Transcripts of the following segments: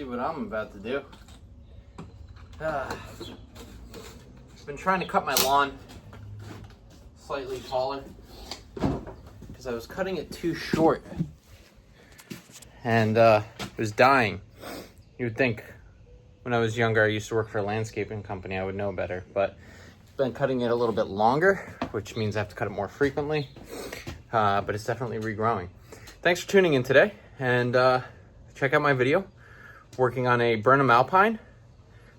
what I'm about to do. I've been trying to cut my lawn slightly taller because I was cutting it too short and it was dying. You would think when I was younger, I used to work for a landscaping company, I would know better, but I've been cutting it a little bit longer, which means I have to cut it more frequently, but it's definitely regrowing. Thanks for tuning in today, and check out my video working on a Burnham Alpine,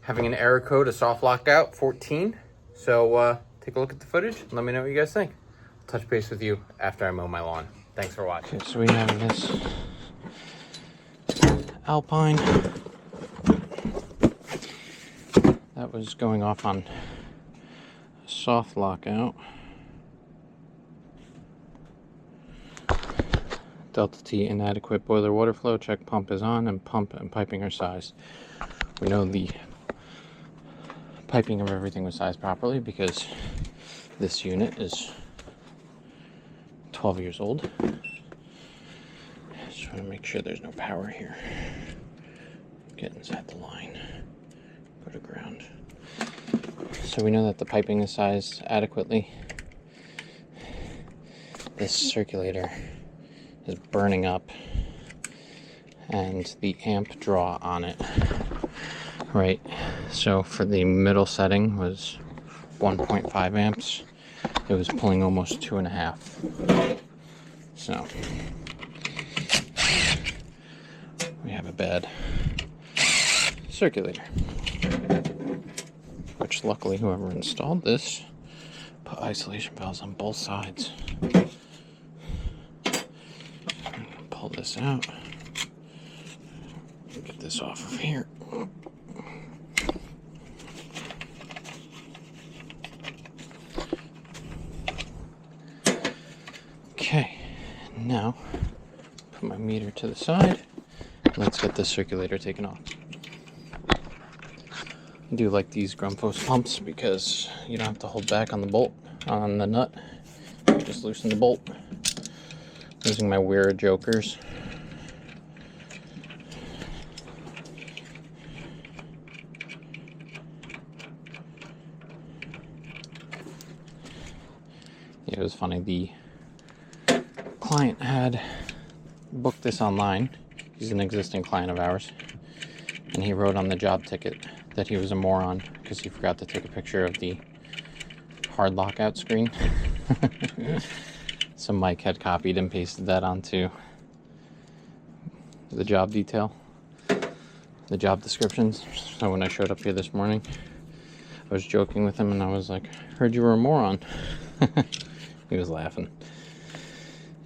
having an error code, a soft lockout 14. So take a look at the footage and let me know what you guys think. I'll touch base with you after I mow my lawn. Thanks for watching. Okay, so we have this Alpine that was going off on a soft lockout. Delta T inadequate boiler water flow, check pump is on, and pump and piping are sized. We know the piping of everything was sized properly because this unit is 12 years old. Just want to make sure there's no power here. Get inside the line, go to ground. So we know that the piping is sized adequately. This circulator is burning up, and the amp draw on it, right? So for the middle setting was 1.5 amps. It was pulling almost 2.5. So we have a bad circulator, which luckily whoever installed this put isolation valves on both sides. Pull this out. Get this off of here. Okay, now put my meter to the side. Let's get this circulator taken off. I do like these Grumfos pumps because you don't have to hold back on the bolt, on the nut. You just loosen the bolt. Using my Weir Jokers. It was funny, the client had booked this online. He's an existing client of ours, and he wrote on the job ticket that he was a moron because he forgot to take a picture of the hard lockout screen. So Mike had copied and pasted that onto the job detail, the job descriptions. So when I showed up here this morning, I was joking with him and I was like, heard you were a moron. He was laughing.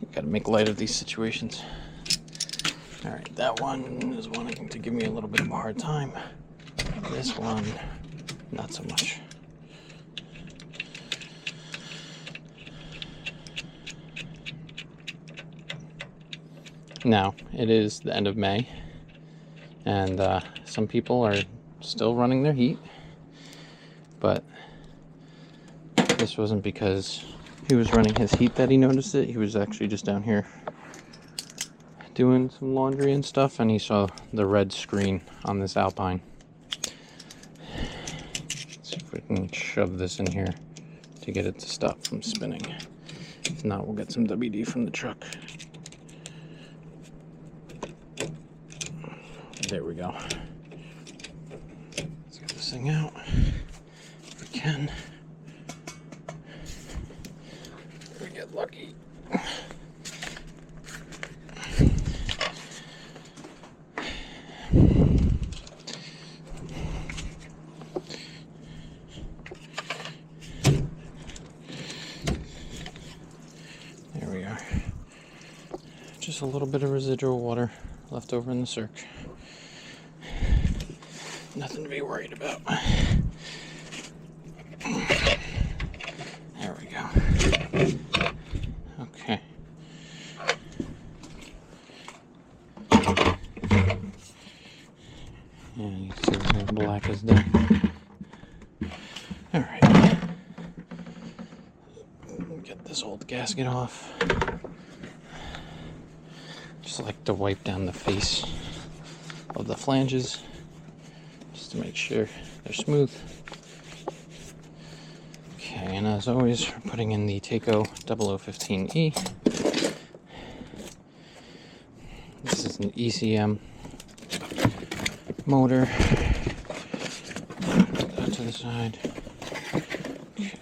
You gotta make light of these situations. All right, that one is wanting to give me a little bit of a hard time. This one, not so much. Now, it is the end of May, and some people are still running their heat, but this wasn't because he was running his heat that he noticed it. He was actually just down here doing some laundry and stuff, and he saw the red screen on this Alpine. Let's see if we can shove this in here to get it to stop from spinning. If not, we'll get some WD from the truck. There we go. Let's get this thing out if we can. If we get lucky. There we are. Just a little bit of residual water left over in the circ. Nothing to be worried about. There we go. Okay. Yeah, you can see the black is there. Alright. Get this old gasket off. Just like to wipe down the face of the flanges just to make sure they're smooth. Okay, and as always, we're putting in the Taco 0015E. This is an ECM motor. Put that to the side. Okay.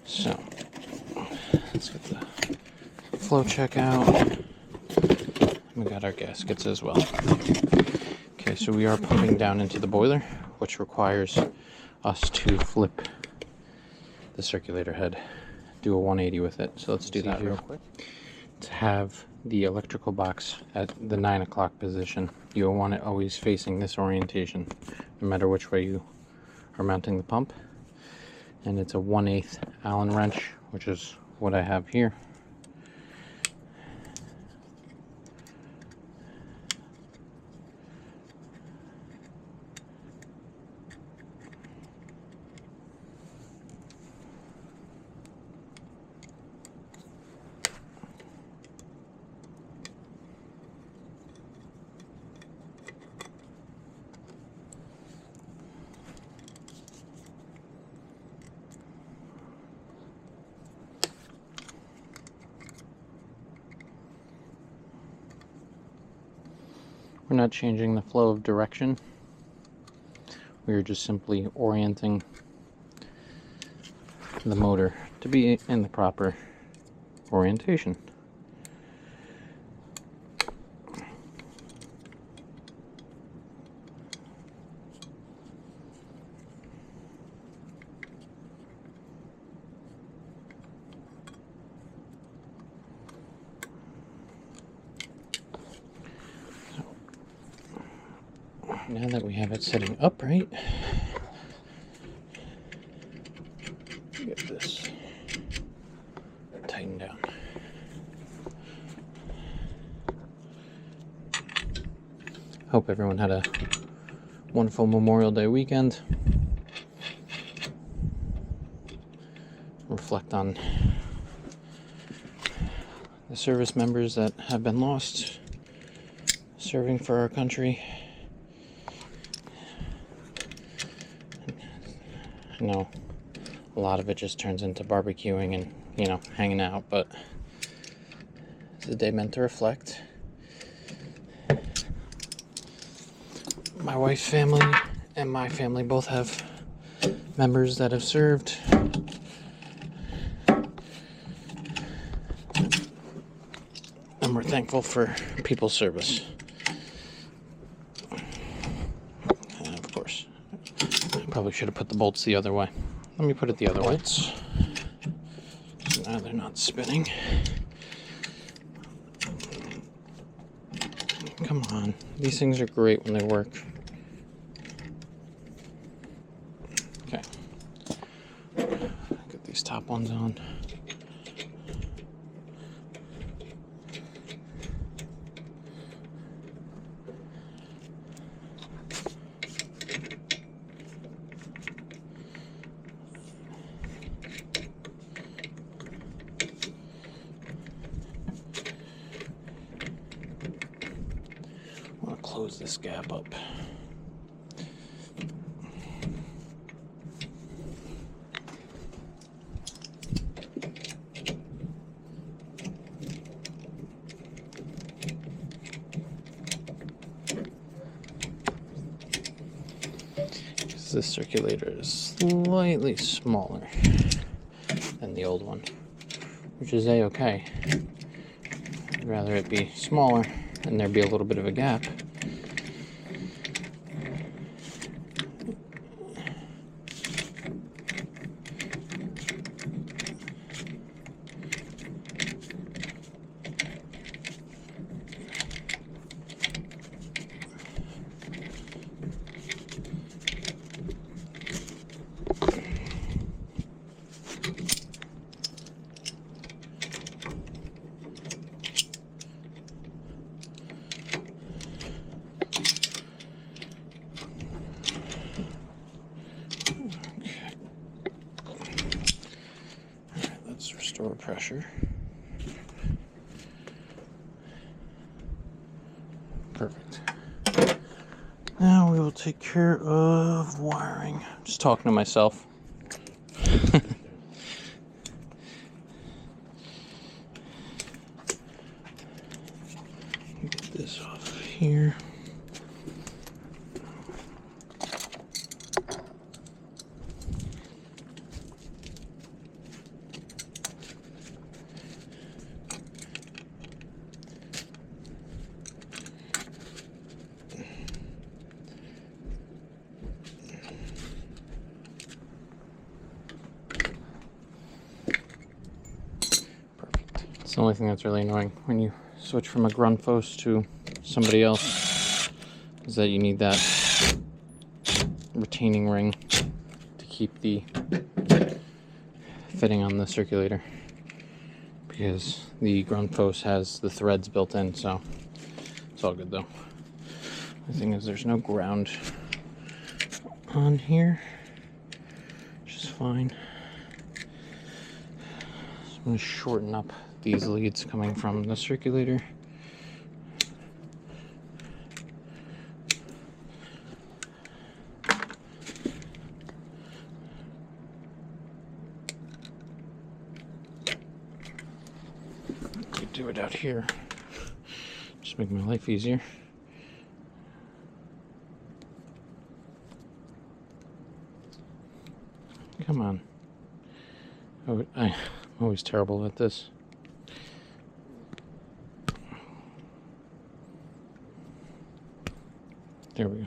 So, let's get the flow check out. We got our gaskets as well. Okay, so we are pumping down into the boiler, which requires us to flip the circulator head, do a 180 with it. So let's do that real quick. To have the electrical box at the 9 o'clock position, you'll want it always facing this orientation, no matter which way you are mounting the pump. And it's a 1/8 Allen wrench, which is what I have here. We're not changing the flow of direction. We are just simply orienting the motor to be in the proper orientation. Now that we have it sitting upright, get this tightened down. Hope everyone had a wonderful Memorial Day weekend. Reflect on the service members that have been lost serving for our country. I know a lot of it just turns into barbecuing and, you know, hanging out, but it's a day meant to reflect. My wife's family and my family both have members that have served. And we're thankful for people's service. And of course, probably should have put the bolts the other way. Let me put it the other way. So now they're not spinning. Come on. These things are great when they work. Okay. Get these top ones on. Close this gap up. This circulator is slightly smaller than the old one, which is a-okay. I'd rather it be smaller and there be a little bit of a gap. Restore pressure. Perfect. will take care of wiring. I'm just talking to myself. Get this off here. It's the only thing that's really annoying when you switch from a Grundfos to somebody else, is that you need that retaining ring to keep the fitting on the circulator, because the Grundfos has the threads built in, so it's all good though. The thing is, there's no ground on here, which is fine. So I'm going to shorten up these leads coming from the circulator. Could do it out here, just make my life easier. Come on. I'm always terrible at this. There we go.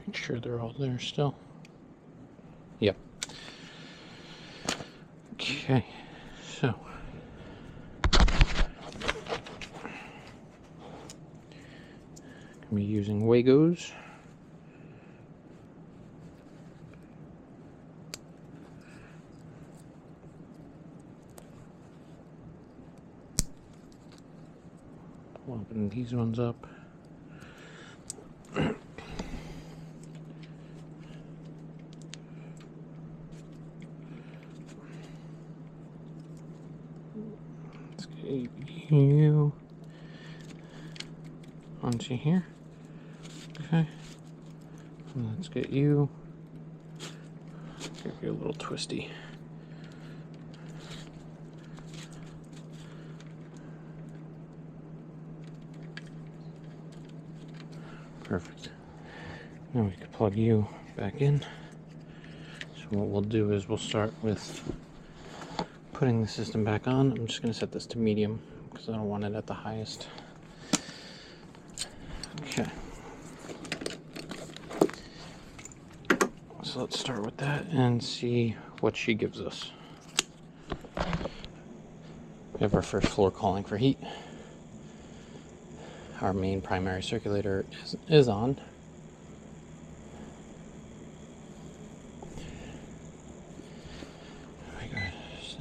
Make sure they're all there still. Yep. Okay, so gonna be using Wagos. Open these ones up. Let's get you onto here. Okay. And let's get you. Give you a little twisty. Perfect. Now we can plug you back in. So what we'll do is we'll start with putting the system back on. I'm just going to set this to medium because I don't want it at the highest. Okay. So let's start with that and see what she gives us. We have our first floor calling for heat. Our main primary circulator is on. Oh my gosh.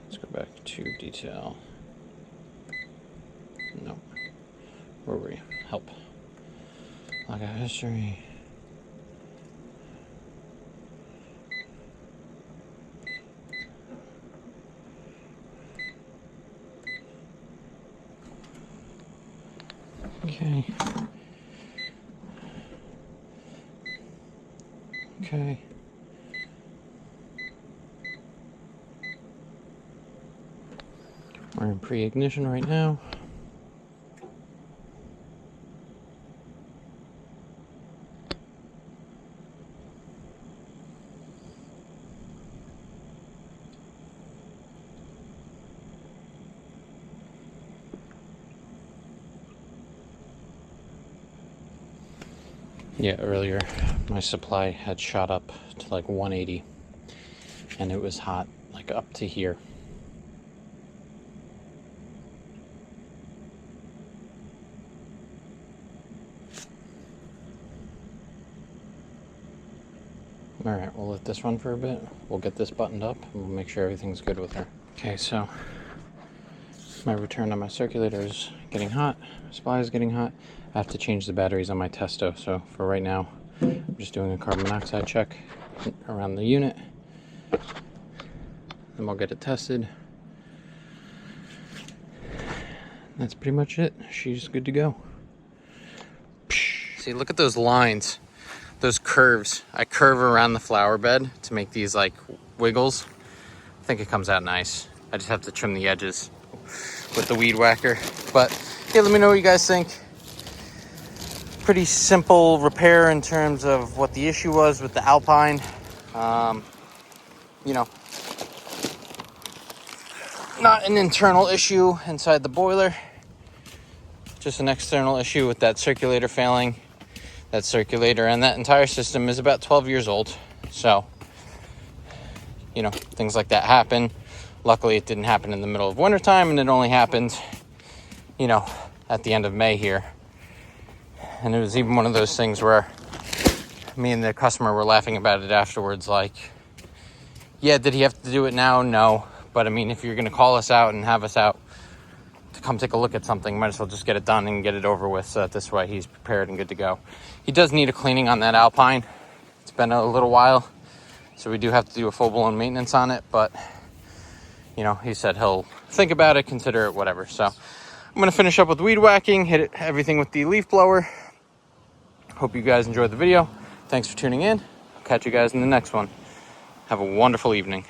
Let's go back to detail. No. Where were you? Help. Lockout history. Okay. Okay. We're in pre-ignition right now. Yeah, earlier my supply had shot up to like 180 and it was hot like up to here. Alright, we'll let this run for a bit. We'll get this buttoned up and we'll make sure everything's good with her. Okay, so my return on my circulator is getting hot. My supply is getting hot. I have to change the batteries on my Testo, so for right now, I'm just doing a carbon monoxide check around the unit. Then we'll get it tested, that's pretty much it. She's good to go. See, look at those lines, those curves. I curve around the flower bed to make these like wiggles. I think it comes out nice. I just have to trim the edges with the weed whacker. But yeah, let me know what you guys think. Pretty simple repair in terms of what the issue was with the Alpine. You know, not an internal issue inside the boiler, just an external issue with that circulator failing. That circulator and that entire system is about 12 years old. So, you know, things like that happen. Luckily, it didn't happen in the middle of wintertime, and it only happened, you know, at the end of May here. And it was even one of those things where me and the customer were laughing about it afterwards. Like, yeah, did he have to do it now? No. But I mean, if you're going to call us out and have us out to come take a look at something, might as well just get it done and get it over with, so that this way he's prepared and good to go. He does need a cleaning on that Alpine. It's been a little while, so we do have to do a full-blown maintenance on it, but you know, he said he'll think about it, consider it, whatever. So I'm going to finish up with weed whacking, hit everything with the leaf blower. Hope you guys enjoyed the video. Thanks for tuning in. I'll catch you guys in the next one. Have a wonderful evening.